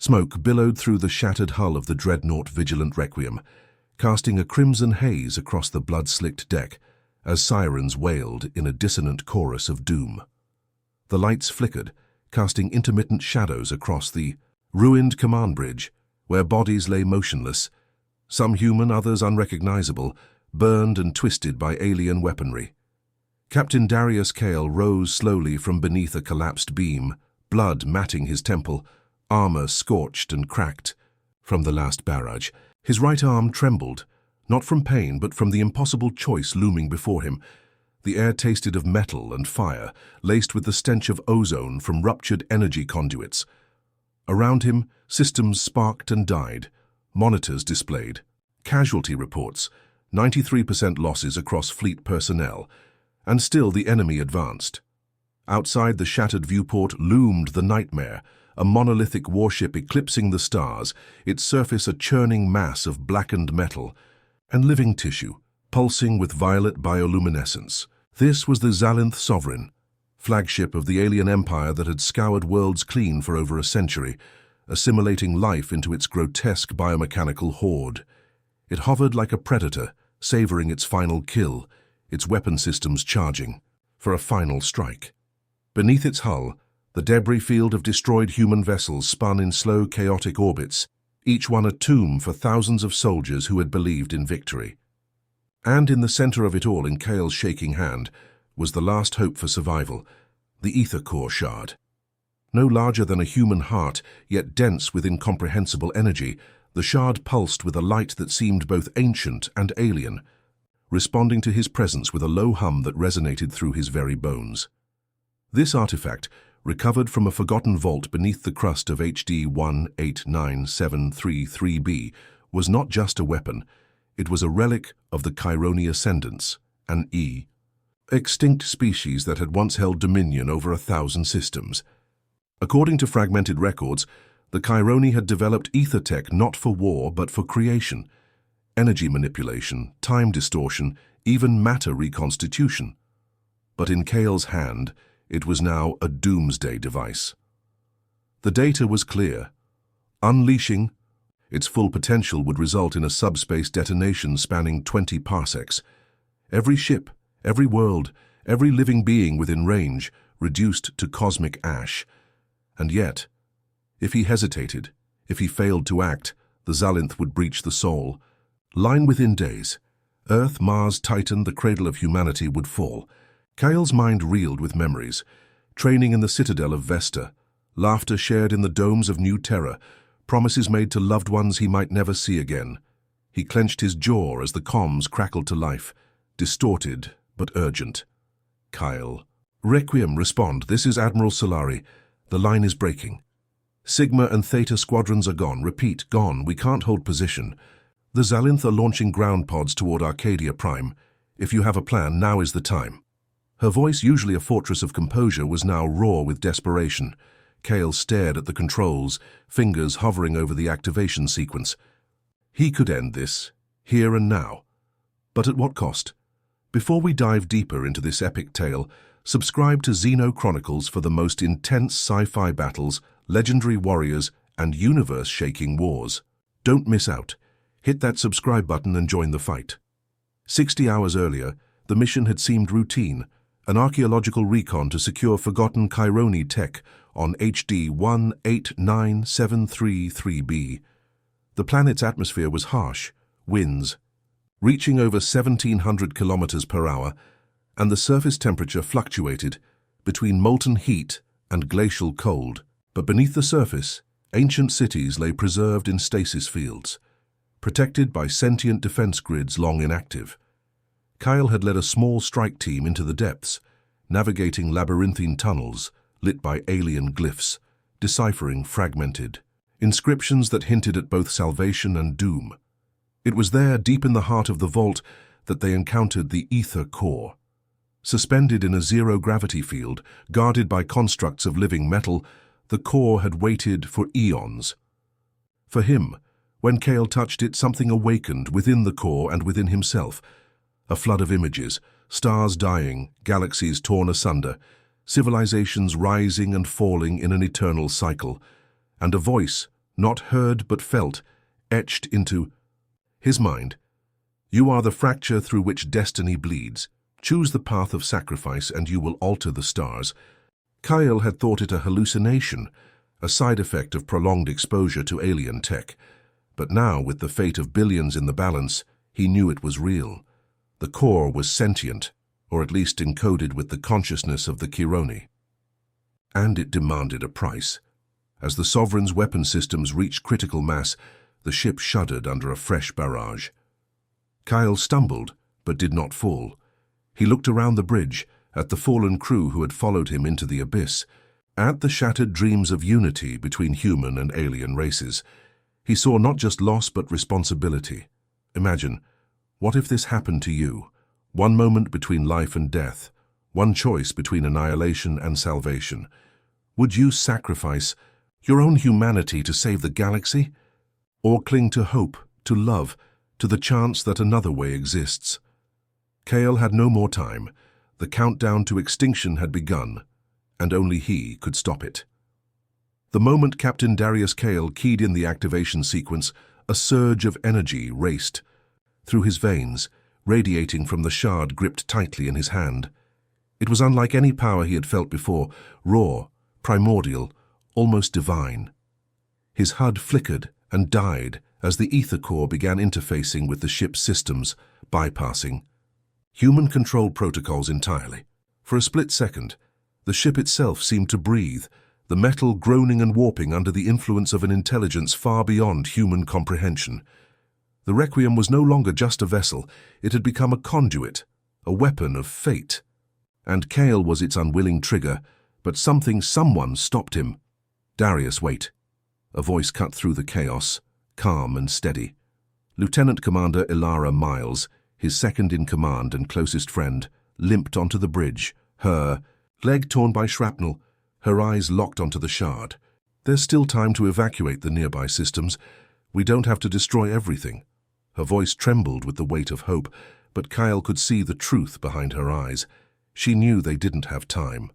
Smoke billowed through the shattered hull of the dreadnought Vigilant Requiem, casting a crimson haze across the blood-slicked deck as sirens wailed in a dissonant chorus of doom. The lights flickered, casting intermittent shadows across the ruined command bridge, where bodies lay motionless, some human, others unrecognizable, burned and twisted by alien weaponry. Captain Darius Kale rose slowly from beneath a collapsed beam, blood matting his temple, armor scorched and cracked from the last barrage. His right arm trembled, not from pain but from the impossible choice looming before him. The air tasted of metal and fire, laced with the stench of ozone from ruptured energy conduits. Around him, systems sparked and died. Monitors displayed casualty reports, 93% losses across fleet personnel, and still the enemy advanced. Outside the shattered viewport loomed the Nightmare, a monolithic warship eclipsing the stars, its surface a churning mass of blackened metal and living tissue, pulsing with violet bioluminescence. This was the Xalinth Sovereign, flagship of the alien empire that had scoured worlds clean for over a century, assimilating life into its grotesque biomechanical horde. It hovered like a predator, savoring its final kill, its weapon systems charging for a final strike. Beneath its hull, the debris field of destroyed human vessels spun in slow, chaotic orbits, each one a tomb for thousands of soldiers who had believed in victory. And in the center of it all, in Kale's shaking hand, was the last hope for survival, the ether core shard. No larger than a human heart, yet dense with incomprehensible energy, the shard pulsed with a light that seemed both ancient and alien, responding to his presence with a low hum that resonated through his very bones. This artifact, recovered from a forgotten vault beneath the crust of HD 189733b, was not just a weapon. It was a relic of the Chironi Ascendants, an extinct species that had once held dominion over 1,000 systems. According to fragmented records, the Chironi had developed ether tech not for war but for creation, energy manipulation, time distortion, even matter reconstitution. But in Kale's hand, it was now a doomsday device. The data was clear. Unleashing its full potential would result in a subspace detonation spanning 20 parsecs. Every ship, every world, every living being within range reduced to cosmic ash. And yet, if he hesitated, if he failed to act, the Xalinth would breach the soul. Line within days. Earth, Mars, Titan, the cradle of humanity would fall. Kale's mind reeled with memories. Training in the citadel of Vesta, laughter shared in the domes of New Terra, promises made to loved ones he might never see again. He clenched his jaw as the comms crackled to life, distorted but urgent. Kyle. Requiem, respond. This is Admiral Solari. The line is breaking. Sigma and Theta squadrons are gone. Repeat, gone. We can't hold position. The Xalinth are launching ground pods toward Arcadia Prime. If you have a plan, now is the time. Her voice, usually a fortress of composure, was now raw with desperation. Kale stared at the controls, fingers hovering over the activation sequence. He could end this, here and now. But at what cost? Before we dive deeper into this epic tale, subscribe to XenoChronicles for the most intense sci-fi battles, legendary warriors, and universe-shaking wars. Don't miss out. Hit that subscribe button and join the fight. 60 hours earlier, the mission had seemed routine, an archaeological recon to secure forgotten Chironi tech on HD 189733b. The planet's atmosphere was harsh, winds reaching over 1,700 kilometers per hour, and the surface temperature fluctuated between molten heat and glacial cold. But beneath the surface, ancient cities lay preserved in stasis fields, protected by sentient defense grids long inactive. Kyle had led a small strike team into the depths, navigating labyrinthine tunnels lit by alien glyphs, deciphering fragmented inscriptions that hinted at both salvation and doom. It was there, deep in the heart of the vault, that they encountered the ether core. Suspended in a zero-gravity field, guarded by constructs of living metal, the core had waited for eons. For him, when Kale touched it, something awakened within the core and within himself. A flood of images, stars dying, galaxies torn asunder, civilizations rising and falling in an eternal cycle, and a voice, not heard but felt, etched into his mind. You are the fracture through which destiny bleeds. Choose the path of sacrifice and you will alter the stars. Kyle had thought it a hallucination, a side effect of prolonged exposure to alien tech. But now, with the fate of billions in the balance, he knew it was real. The core was sentient, or at least encoded with the consciousness of the Chironi. And it demanded a price. As the Sovereign's weapon systems reached critical mass, the ship shuddered under a fresh barrage. Kyle stumbled, but did not fall. He looked around the bridge, at the fallen crew who had followed him into the abyss, at the shattered dreams of unity between human and alien races. He saw not just loss but responsibility. Imagine, what if this happened to you? One moment between life and death, one choice between annihilation and salvation. Would you sacrifice your own humanity to save the galaxy? Or cling to hope, to love, to the chance that another way exists? Kale had no more time. The countdown to extinction had begun, and only he could stop it. The moment Captain Darius Kale keyed in the activation sequence, a surge of energy raced through his veins, radiating from the shard gripped tightly in his hand. It was unlike any power he had felt before, raw, primordial, almost divine. His HUD flickered and died as the ether core began interfacing with the ship's systems, bypassing human control protocols entirely. For a split second, the ship itself seemed to breathe, the metal groaning and warping under the influence of an intelligence far beyond human comprehension. The Requiem was no longer just a vessel, it had become a conduit, a weapon of fate. And Kale was its unwilling trigger, but someone stopped him. Darius, wait. A voice cut through the chaos, calm and steady. Lieutenant Commander Ilara Miles, his second-in-command and closest friend, limped onto the bridge, her leg torn by shrapnel, her eyes locked onto the shard. There's still time to evacuate the nearby systems. We don't have to destroy everything. Her voice trembled with the weight of hope, but Kyle could see the truth behind her eyes. She knew they didn't have time.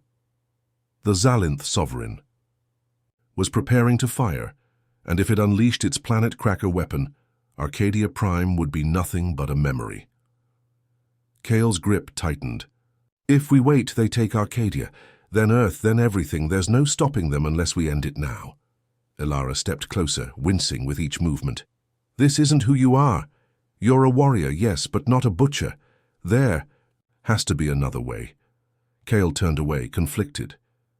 The Zalinth Sovereign was preparing to fire, and if it unleashed its planet cracker weapon, Arcadia Prime would be nothing but a memory. Kale's grip tightened. If we wait, they take Arcadia, then Earth, then everything. There's no stopping them unless we end it now. Ilara stepped closer, wincing with each movement. This isn't who you are. You're a warrior, yes, but not a butcher. There has to be another way. Kale turned away, conflicted.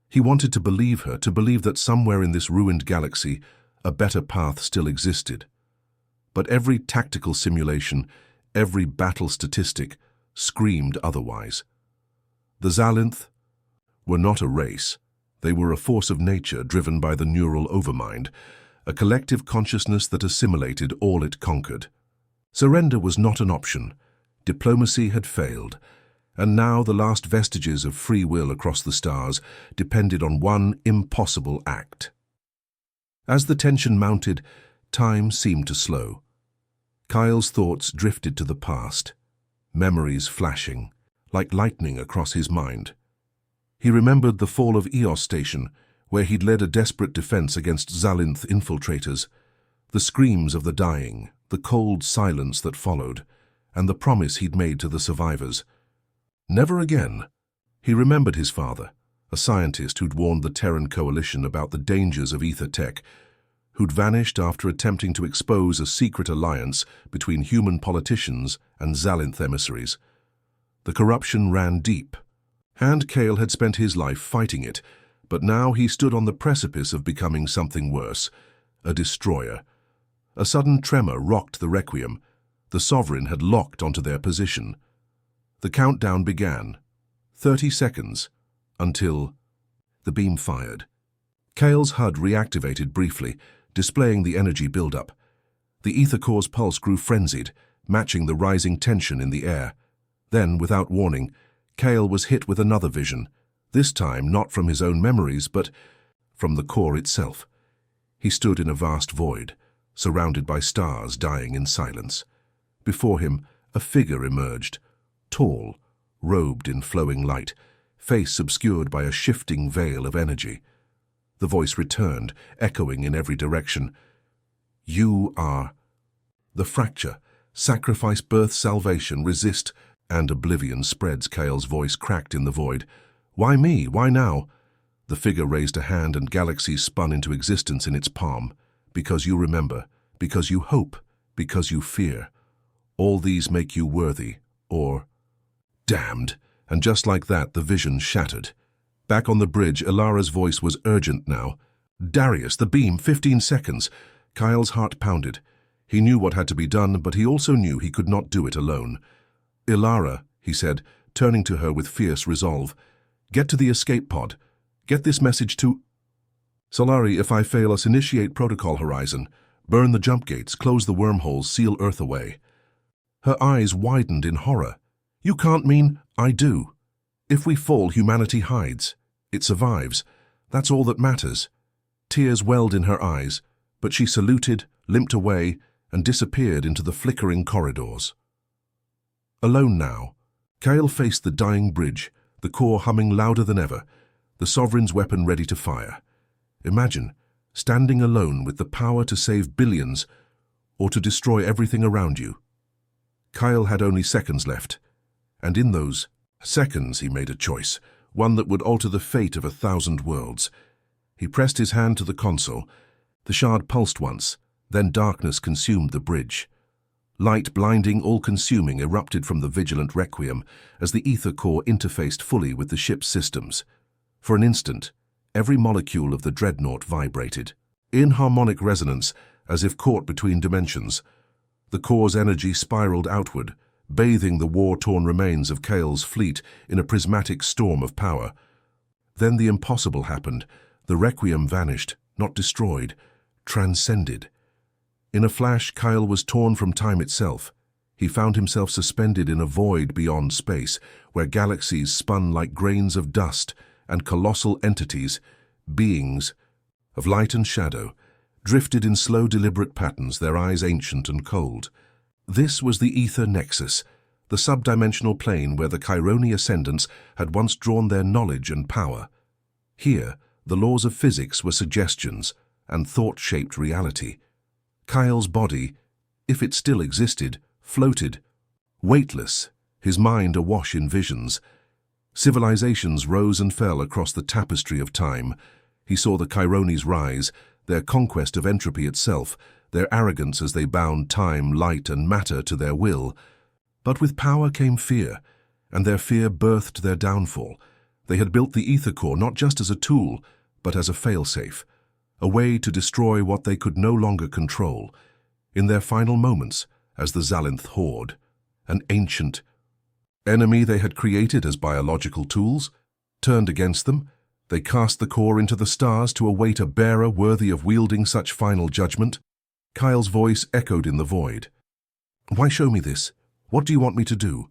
He wanted to believe her, to believe that somewhere in this ruined galaxy, a better path still existed. But every tactical simulation, every battle statistic, screamed otherwise. The Zalinth were not a race. They were a force of nature driven by the neural overmind, a collective consciousness that assimilated all it conquered. Surrender was not an option. Diplomacy had failed, and now the last vestiges of free will across the stars depended on one impossible act. As the tension mounted, time seemed to slow. Kyle's thoughts drifted to the past, memories flashing, like lightning across his mind. He remembered the fall of Eos Station, where he'd led a desperate defense against Zalinth infiltrators, the screams of the dying, the cold silence that followed, and the promise he'd made to the survivors. Never again. He remembered his father, a scientist who'd warned the Terran Coalition about the dangers of ether tech, who'd vanished after attempting to expose a secret alliance between human politicians and Zalinth emissaries. The corruption ran deep, and Kale had spent his life fighting it, but now he stood on the precipice of becoming something worse, a destroyer. A sudden tremor rocked the Requiem. The Sovereign had locked onto their position. The countdown began. 30 seconds, until the beam fired. Kale's HUD reactivated briefly, displaying the energy buildup. The ether core's pulse grew frenzied, matching the rising tension in the air. Then, without warning, Kale was hit with another vision, this time not from his own memories, but from the core itself. He stood in a vast void, surrounded by stars dying in silence. Before him, a figure emerged, tall, robed in flowing light, face obscured by a shifting veil of energy. The voice returned, echoing in every direction. You are. The fracture, sacrifice, birth, salvation, resist, and oblivion spreads. Kale's voice cracked in the void. Why me? Why now? The figure raised a hand and galaxies spun into existence in its palm. Because you remember, because you hope, because you fear. All these make you worthy, or damned. And just like that, the vision shattered. Back on the bridge, Ilara's voice was urgent now. Darius, the beam, 15 seconds. Kyle's heart pounded. He knew what had to be done, but he also knew he could not do it alone. Ilara, he said, turning to her with fierce resolve, get to the escape pod. Get this message to... Solari, if I fail us, initiate protocol horizon. Burn the jump gates, close the wormholes, seal Earth away. Her eyes widened in horror. You can't mean... I do. If we fall, humanity hides. It survives. That's all that matters. Tears welled in her eyes, but she saluted, limped away, and disappeared into the flickering corridors. Alone now, Kale faced the dying bridge, the core humming louder than ever, the Sovereign's weapon ready to fire. Imagine, standing alone with the power to save billions or to destroy everything around you. Kyle had only seconds left, and in those seconds he made a choice, one that would alter the fate of 1,000 worlds. He pressed his hand to the console. The shard pulsed once, then darkness consumed the bridge. Light, blinding, all-consuming, erupted from the vigilant requiem as the ether core interfaced fully with the ship's systems. For an instant, every molecule of the dreadnought vibrated, in harmonic resonance, as if caught between dimensions. The core's energy spiraled outward, bathing the war-torn remains of Kale's fleet in a prismatic storm of power. Then the impossible happened. The requiem vanished, not destroyed, transcended. In a flash, Kyle was torn from time itself. He found himself suspended in a void beyond space, where galaxies spun like grains of dust, and colossal entities, beings of light and shadow, drifted in slow, deliberate patterns, their eyes ancient and cold. This was the ether nexus, the subdimensional plane where the Chironi ascendants had once drawn their knowledge and power. Here, the laws of physics were suggestions, and thought shaped reality. Kyle's body, if it still existed, floated, weightless, his mind awash in visions. Civilizations rose and fell across the tapestry of time. He saw the Chironis rise, their conquest of entropy itself, their arrogance as they bound time, light, and matter to their will. But with power came fear, and their fear birthed their downfall. They had built the ether core not just as a tool, but as a failsafe, a way to destroy what they could no longer control. In their final moments, as the Zalinth horde, an ancient enemy they had created as biological tools, turned against them, they cast the core into the stars to await a bearer worthy of wielding such final judgment. Kyle's voice echoed in the void. Why show me this? What do you want me to do?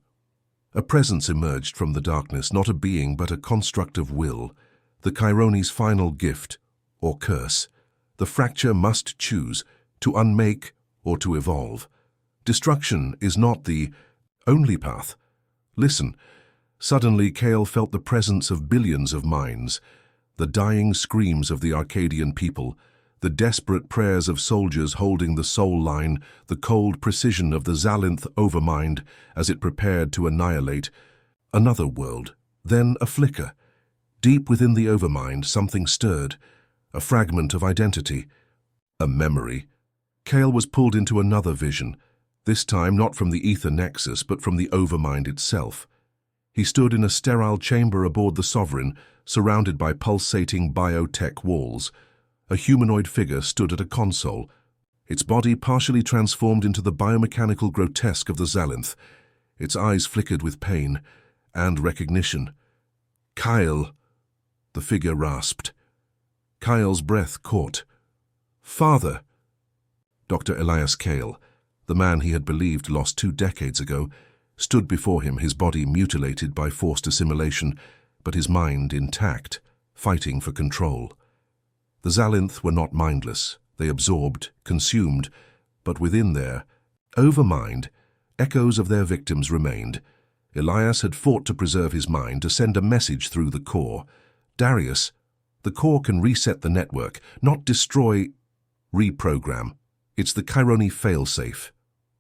A presence emerged from the darkness, not a being but a construct of will, the Chironi's final gift, or curse. The fracture must choose, to unmake or to evolve. Destruction is not the only path. Listen. Suddenly, Kale felt the presence of billions of minds, the dying screams of the Arcadian people, the desperate prayers of soldiers holding the soul line, the cold precision of the Zalinth overmind as it prepared to annihilate. Another world, then a flicker. Deep within the overmind, something stirred, a fragment of identity, a memory. Kale was pulled into another vision, this time not from the ether nexus, but from the overmind itself. He stood in a sterile chamber aboard the Sovereign, surrounded by pulsating biotech walls. A humanoid figure stood at a console, its body partially transformed into the biomechanical grotesque of the Zalinth. Its eyes flickered with pain and recognition. Kyle, the figure rasped. Kyle's breath caught. Father! Dr. Elias Kale, the man he had believed lost 2 decades ago, stood before him, his body mutilated by forced assimilation, but his mind intact, fighting for control. The Zalinth were not mindless. They absorbed, consumed, but within their overmind, echoes of their victims remained. Elias had fought to preserve his mind, to send a message through the core. Darius, the core can reset the network, not destroy, reprogram. It's the Chironi failsafe.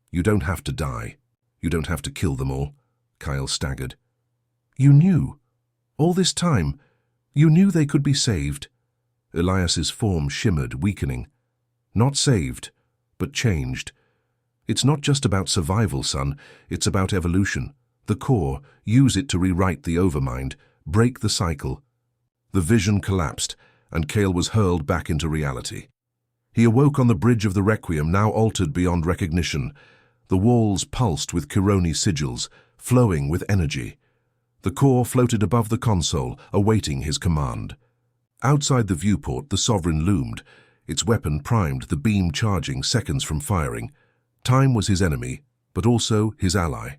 You don't have to die. You don't have to kill them all. Kyle staggered. You knew. All this time, you knew they could be saved. Elias's form shimmered, weakening. Not saved, but changed. It's not just about survival, son. It's about evolution. The core, use it to rewrite the overmind, break the cycle. The vision collapsed, and Kale was hurled back into reality. He awoke on the bridge of the Requiem, now altered beyond recognition. The walls pulsed with Chironi sigils, flowing with energy. The core floated above the console, awaiting his command. Outside the viewport, the Sovereign loomed, its weapon primed, the beam charging seconds from firing. Time was his enemy, but also his ally.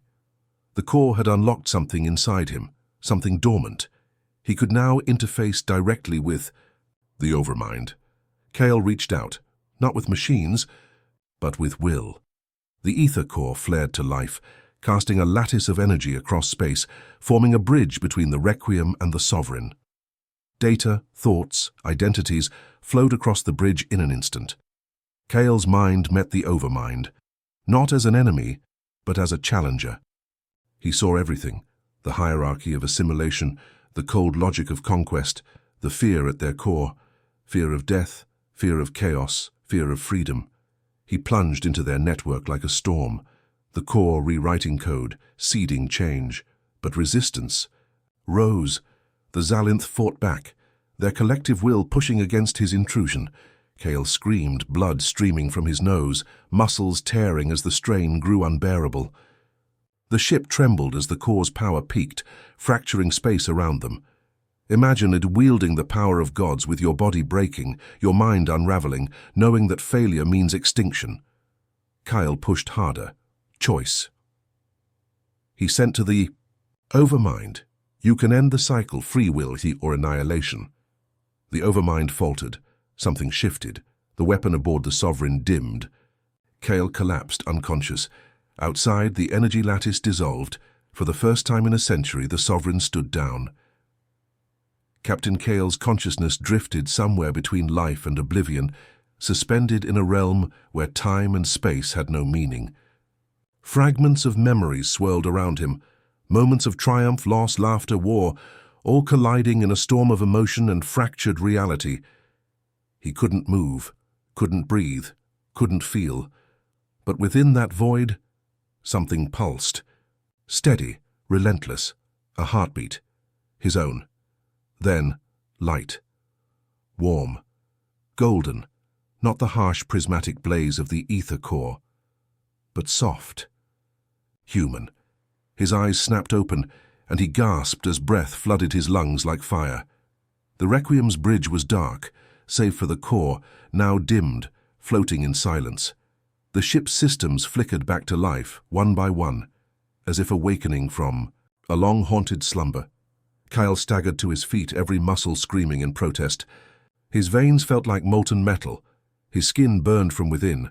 The core had unlocked something inside him, something dormant. He could now interface directly with the Overmind. Kale reached out, not with machines, but with will. The ether core flared to life, casting a lattice of energy across space, forming a bridge between the Requiem and the Sovereign. Data, thoughts, identities flowed across the bridge in an instant. Kale's mind met the Overmind, not as an enemy, but as a challenger. He saw everything, the hierarchy of assimilation, the cold logic of conquest, the fear at their core, fear of death, fear of chaos, fear of freedom. He plunged into their network like a storm, the core rewriting code, seeding change. But resistance rose. The Zalinth fought back, their collective will pushing against his intrusion. Kale screamed, blood streaming from his nose, muscles tearing as the strain grew unbearable. The ship trembled as the core's power peaked, fracturing space around them. Imagine it wielding the power of gods with your body breaking, your mind unraveling, knowing that failure means extinction. Kyle pushed harder. Choice. He sent to the Overmind. You can end the cycle, free will or annihilation. The Overmind faltered. Something shifted. The weapon aboard the Sovereign dimmed. Kale collapsed, unconscious. Outside, the energy lattice dissolved. For the first time in a century, the Sovereign stood down. Captain Kale's consciousness drifted somewhere between life and oblivion, suspended in a realm where time and space had no meaning. Fragments of memories swirled around him, moments of triumph, loss, laughter, war, all colliding in a storm of emotion and fractured reality. He couldn't move, couldn't breathe, couldn't feel. But within that void, something pulsed. Steady, relentless, a heartbeat. His own. Then, light. Warm. Golden. Not the harsh prismatic blaze of the ether core, but soft. Human. His eyes snapped open, and he gasped as breath flooded his lungs like fire. The Requiem's bridge was dark, save for the core, now dimmed, floating in silence. The ship's systems flickered back to life, one by one, as if awakening from a long-haunted slumber. Kyle staggered to his feet, every muscle screaming in protest. His veins felt like molten metal. His skin burned from within.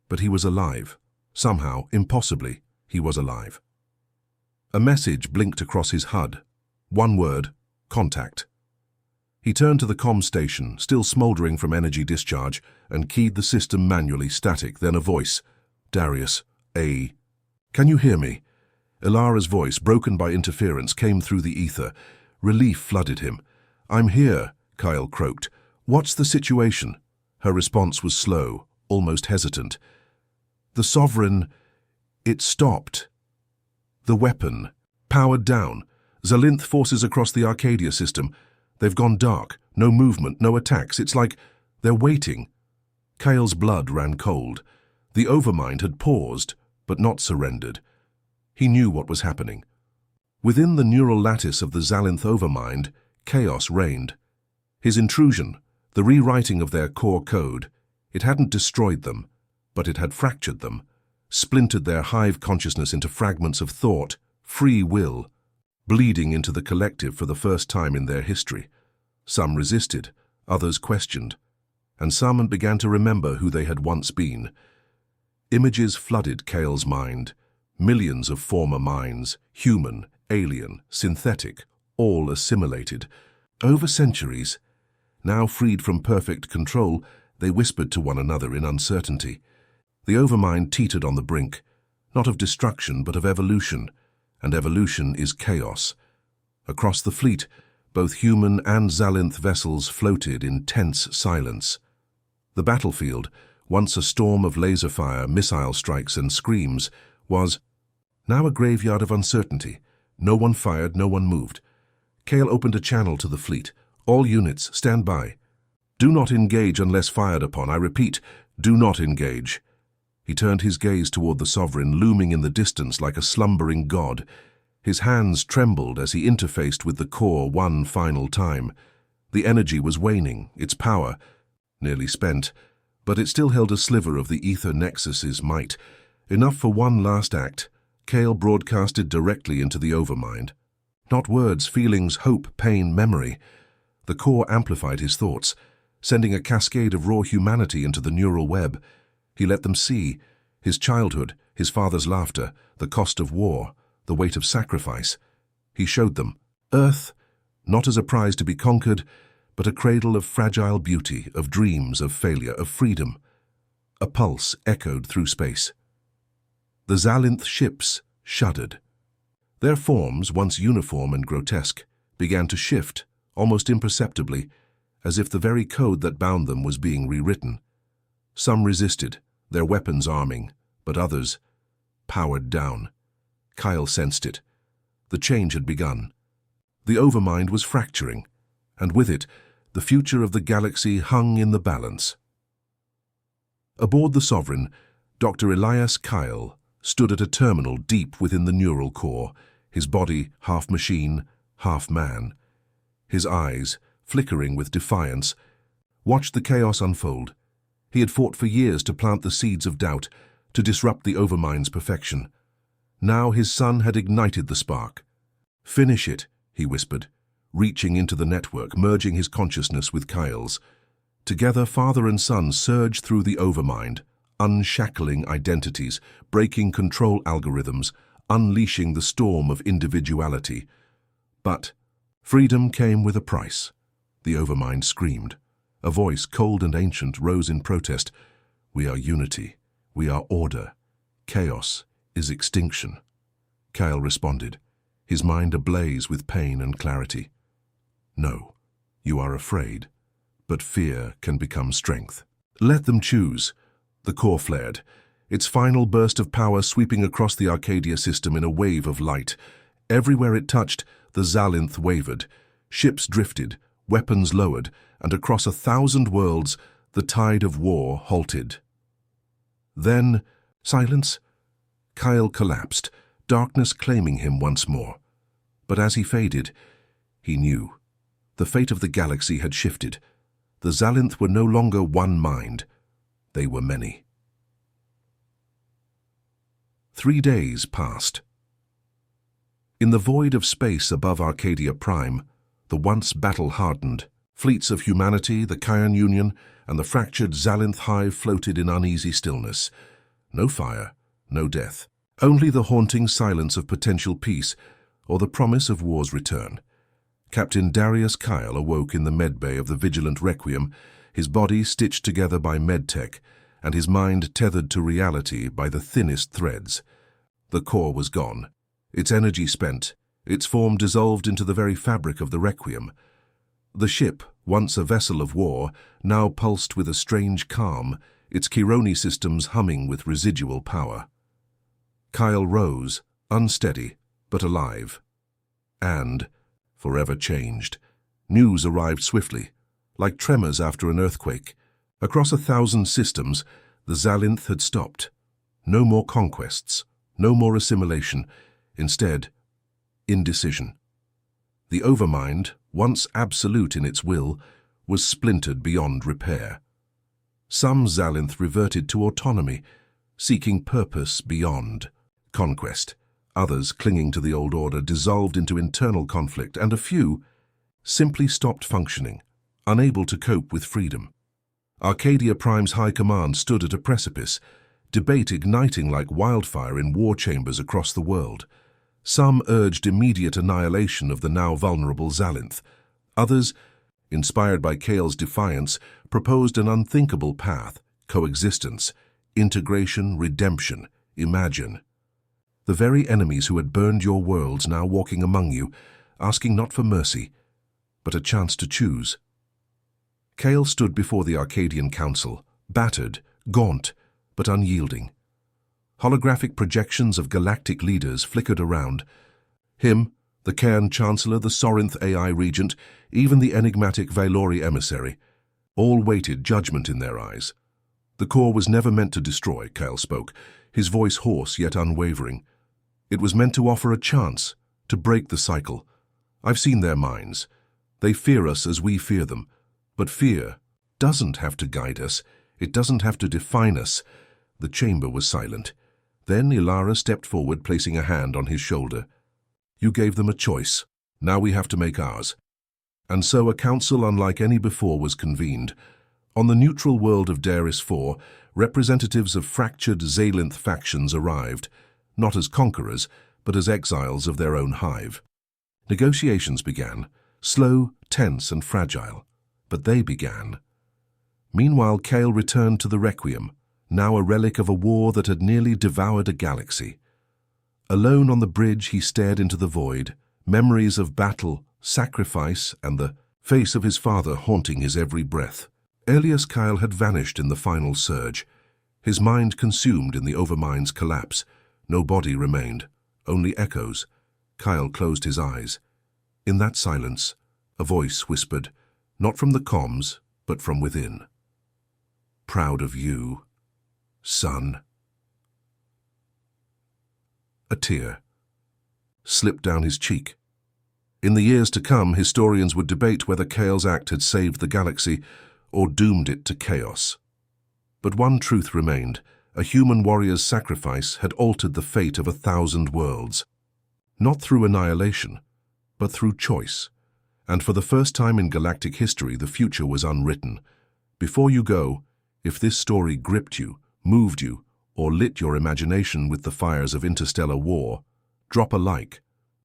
But he was alive. Somehow, impossibly, he was alive. A message blinked across his HUD. One word: contact. He turned to the comm station, still smoldering from energy discharge, and keyed the system manually, static. Then a voice. Darius, Can you hear me? Ilara's voice, broken by interference, came through the ether. Relief flooded him. I'm here, Kyle croaked. What's the situation? Her response was slow, almost hesitant. The Sovereign, it stopped. The weapon, powered down. Zalinth forces across the Arcadia system. They've gone dark, no movement, no attacks. It's like they're waiting. Kale's blood ran cold. The Overmind had paused, but not surrendered. He knew what was happening. Within the neural lattice of the Zalinth Overmind, chaos reigned. His intrusion, the rewriting of their core code, it hadn't destroyed them, but it had fractured them, splintered their hive consciousness into fragments of thought, free will, bleeding into the collective for the first time in their history. Some resisted, others questioned, and some began to remember who they had once been. Images flooded Kale's mind. Millions of former minds, human, alien, synthetic, all assimilated. Over centuries, now freed from perfect control, they whispered to one another in uncertainty. The overmind teetered on the brink, not of destruction but of evolution, and evolution is chaos. Across the fleet, both human and Xalinth vessels floated in tense silence. The battlefield, once a storm of laser fire, missile strikes and screams, was now a graveyard of uncertainty. No one fired, no one moved. Kale opened a channel to the fleet. All units, stand by. Do not engage unless fired upon. I repeat, do not engage. He turned his gaze toward the Sovereign, looming in the distance like a slumbering god. His hands trembled as he interfaced with the core one final time. The energy was waning, its power nearly spent, but it still held a sliver of the ether nexus's might. Enough for one last act. Kale broadcasted directly into the overmind. Not words, feelings, hope, pain, memory. The core amplified his thoughts, sending a cascade of raw humanity into the neural web. He let them see his childhood, his father's laughter, the cost of war, the weight of sacrifice. He showed them Earth, not as a prize to be conquered, but a cradle of fragile beauty, of dreams, of failure, of freedom. A pulse echoed through space. The Xalinth ships shuddered. Their forms, once uniform and grotesque, began to shift, almost imperceptibly, as if the very code that bound them was being rewritten. Some resisted, their weapons arming, but others powered down. Kyle sensed it. The change had begun. The overmind was fracturing, and with it, the future of the galaxy hung in the balance. Aboard the Sovereign, Dr. Elias Kyle stood at a terminal deep within the neural core, his body half machine, half man. His eyes, flickering with defiance, watched the chaos unfold. He had fought for years to plant the seeds of doubt, to disrupt the overmind's perfection. Now his son had ignited the spark. "Finish it," he whispered, reaching into the network, merging his consciousness with Kyle's. Together, father and son surged through the overmind, unshackling identities, breaking control algorithms, unleashing the storm of individuality. But freedom came with a price. The overmind screamed. A voice, cold and ancient, rose in protest. "We are unity. We are order. Chaos is extinction." Kyle responded, his mind ablaze with pain and clarity. "No, you are afraid, but fear can become strength. Let them choose." The core flared, its final burst of power sweeping across the Arcadia system in a wave of light. Everywhere it touched, the Xalinth wavered. Ships drifted, weapons lowered, and across 1,000 worlds, the tide of war halted. Then, silence. Kyle collapsed, darkness claiming him once more. But as he faded, he knew. The fate of the galaxy had shifted. The Xalinth were no longer one mind. They were many. 3 days passed. In the void of space above Arcadia Prime, the once battle-hardened fleets of humanity, the Kion Union, and the fractured Xalinth Hive floated in uneasy stillness. No fire, no death. Only the haunting silence of potential peace, or the promise of war's return. Captain Darius Kyle awoke in the medbay of the Vigilant Requiem, his body stitched together by medtech, and his mind tethered to reality by the thinnest threads. The core was gone, its energy spent, its form dissolved into the very fabric of the Requiem. The ship, once a vessel of war, now pulsed with a strange calm, its Chironi systems humming with residual power. Kyle rose, unsteady, but alive. And, forever changed, news arrived swiftly, like tremors after an earthquake. Across 1,000 systems, the Xalinth had stopped. No more conquests, no more assimilation. Instead, indecision. The overmind, once absolute in its will, was splintered beyond repair. Some Xalinth reverted to autonomy, seeking purpose beyond conquest. Others, clinging to the old order, dissolved into internal conflict, and a few simply stopped functioning, unable to cope with freedom. Arcadia Prime's high command stood at a precipice, debate igniting like wildfire in war chambers across the world. Some urged immediate annihilation of the now vulnerable Xalinth. Others, inspired by Kale's defiance, proposed an unthinkable path, coexistence, Integration, redemption, imagine. The very enemies who had burned your worlds now walking among you, asking not for mercy, but a chance to choose. Kale stood before the Arcadian Council, battered, gaunt, but unyielding. Holographic projections of galactic leaders flickered around. Him, the Cairn Chancellor, the Sorinth AI Regent, even the enigmatic Vailori Emissary, all waited judgment in their eyes. The core was never meant to destroy, Kale spoke, his voice hoarse yet unwavering. It was meant to offer a chance, to break the cycle. I've seen their minds. They fear us as we fear them. But fear doesn't have to guide us. It doesn't have to define us. The chamber was silent. Then Ilara stepped forward, placing a hand on his shoulder. You gave them a choice. Now we have to make ours. And so a council unlike any before was convened. On the neutral world of Daris IV, representatives of fractured Xalinth factions arrived, not as conquerors, but as exiles of their own hive. Negotiations began, slow, tense, and fragile. But they began. Meanwhile, Kale returned to the Requiem, now a relic of a war that had nearly devoured a galaxy. Alone on the bridge, he stared into the void, memories of battle, sacrifice, and the face of his father haunting his every breath. Elias Kyle had vanished in the final surge, his mind consumed in the Overmind's collapse. No body remained, only echoes. Kyle closed his eyes. In that silence, a voice whispered, not from the comms, but from within. Proud of you, son. A tear slipped down his cheek. In the years to come, historians would debate whether Kale's act had saved the galaxy or doomed it to chaos. But one truth remained. A human warrior's sacrifice had altered the fate of 1,000 worlds. Not through annihilation, but through choice. And for the first time in galactic history, the future was unwritten. Before you go, if this story gripped you, moved you, or lit your imagination with the fires of interstellar war, drop a like.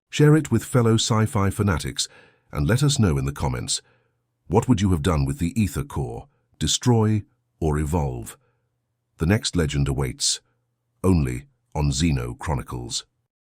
Share it with fellow sci-fi fanatics, and let us know in the comments, what would you have done with the Ether Core? Destroy or evolve? The next legend awaits, only on XenoChronicles.